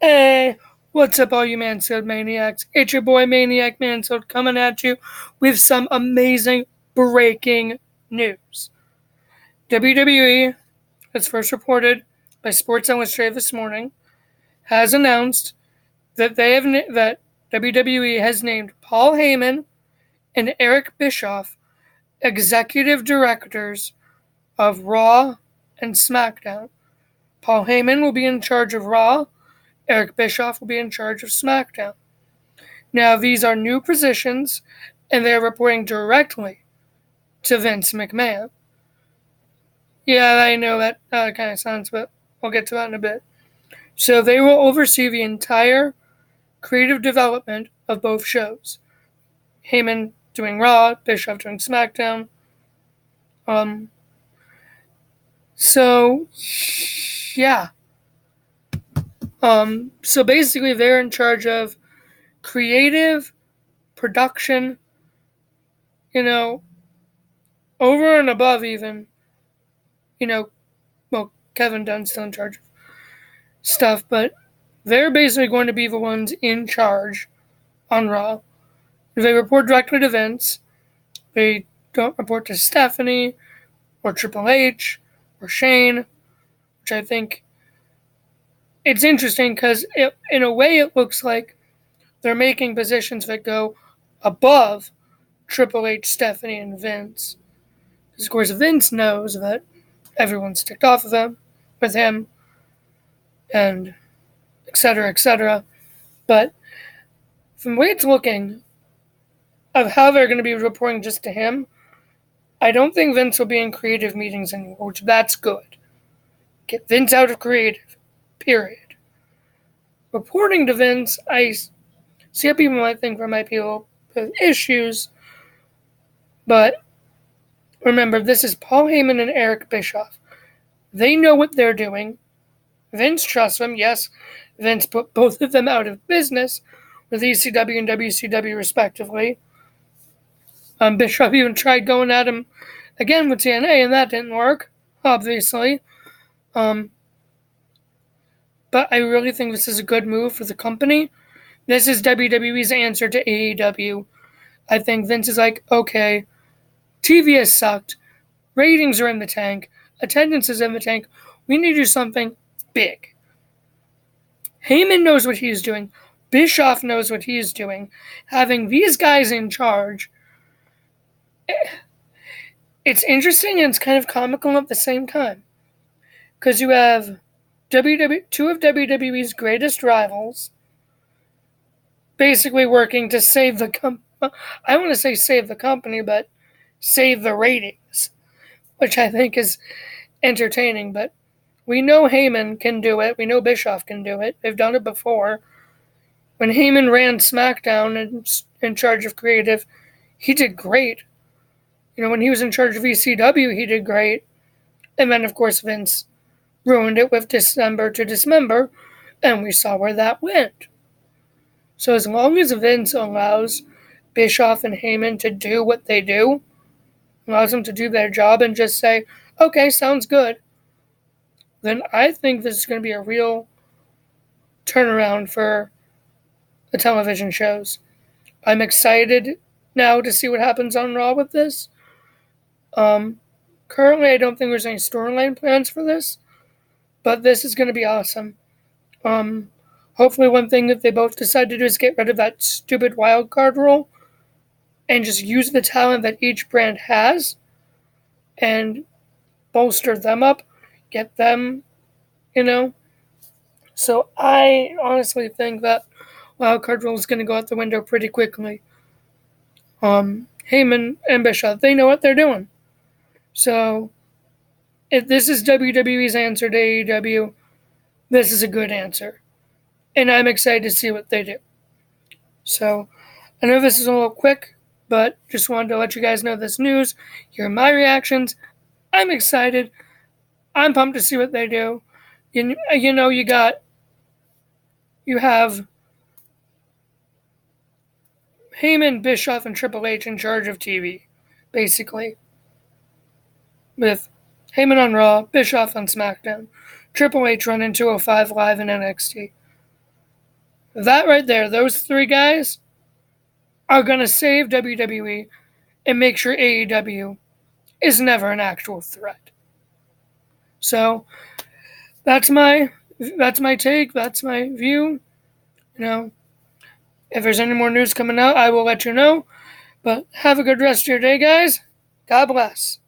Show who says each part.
Speaker 1: Hey, what's up, all you Mansfield maniacs? It's your boy Maniac Mansfield coming at you with some amazing breaking news. WWE, as first reported by Sports Illustrated this morning, has announced that that WWE has named Paul Heyman and Eric Bischoff executive directors of Raw and SmackDown. Paul Heyman will be in charge of Raw. Eric Bischoff will be in charge of SmackDown. Now, these are new positions, and they are reporting directly to Vince McMahon. Yeah, I know that kind of sounds, but we'll get to that in a bit. So they will oversee the entire creative development of both shows. Heyman doing Raw, Bischoff doing SmackDown. Um, so yeah. So basically, they're in charge of creative production. You know, over and above even. You know, well, Kevin Dunn's still in charge of stuff, but they're basically going to be the ones in charge on Raw. They report directly to Vince. They don't report to Stephanie or Triple H or Shane, which I think it's interesting because in a way it looks like they're making positions that go above Triple H, Stephanie, and Vince. Because of course Vince knows that everyone's ticked off of him, with him, and etc., etc. But from the way it's looking, of how they're going to be reporting just to him, I don't think Vince will be in creative meetings anymore, which that's good. Get Vince out of creative, period. Reporting to Vince, I see how people might think there might be a little bit of issues, but remember, this is Paul Heyman and Eric Bischoff. They know what they're doing. Vince trusts them. Yes, Vince put both of them out of business with ECW and WCW respectively. Bischoff even tried going at him again with TNA, and that didn't work, obviously. But I really think this is a good move for the company. This is WWE's answer to AEW. I think Vince is like, okay, TV has sucked, ratings are in the tank, attendance is in the tank, we need to do something big. Heyman knows what he's doing, Bischoff knows what he's doing. Having these guys in charge, it's interesting and it's kind of comical at the same time. Because you have two of WWE's greatest rivals basically working to save the company. I want to say save the company, but save the ratings, which I think is entertaining. But we know Heyman can do it. We know Bischoff can do it. They've done it before. When Heyman ran SmackDown and in charge of creative, he did great. You know, when he was in charge of ECW, he did great. And then, of course, Vince ruined it with December to Dismember, and we saw where that went. So as long as Vince allows Bischoff and Heyman to do what they do, allows them to do their job and just say, okay, sounds good, then I think this is going to be a real turnaround for the television shows. I'm excited now to see what happens on Raw with this. Currently, I don't think there's any storyline plans for this, but this is going to be awesome. Hopefully one thing that they both decide to do is get rid of that stupid wild card rule and just use the talent that each brand has and bolster them up, get them, So I honestly think that wild card rule is going to go out the window pretty quickly. Heyman and Bischoff, they know what they're doing. So if this is WWE's answer to AEW, this is a good answer. And I'm excited to see what they do. So I know this is a little quick, but just wanted to let you guys know this news, hear my reactions. I'm excited. I'm pumped to see what they do. You have Heyman, Bischoff, and Triple H in charge of TV, basically. With Heyman on Raw, Bischoff on SmackDown, Triple H running 205 Live in NXT. That right there, those three guys are going to save WWE and make sure AEW is never an actual threat. So that's my take. That's my view. You know, if there's any more news coming out, I will let you know. But have a good rest of your day, guys. God bless.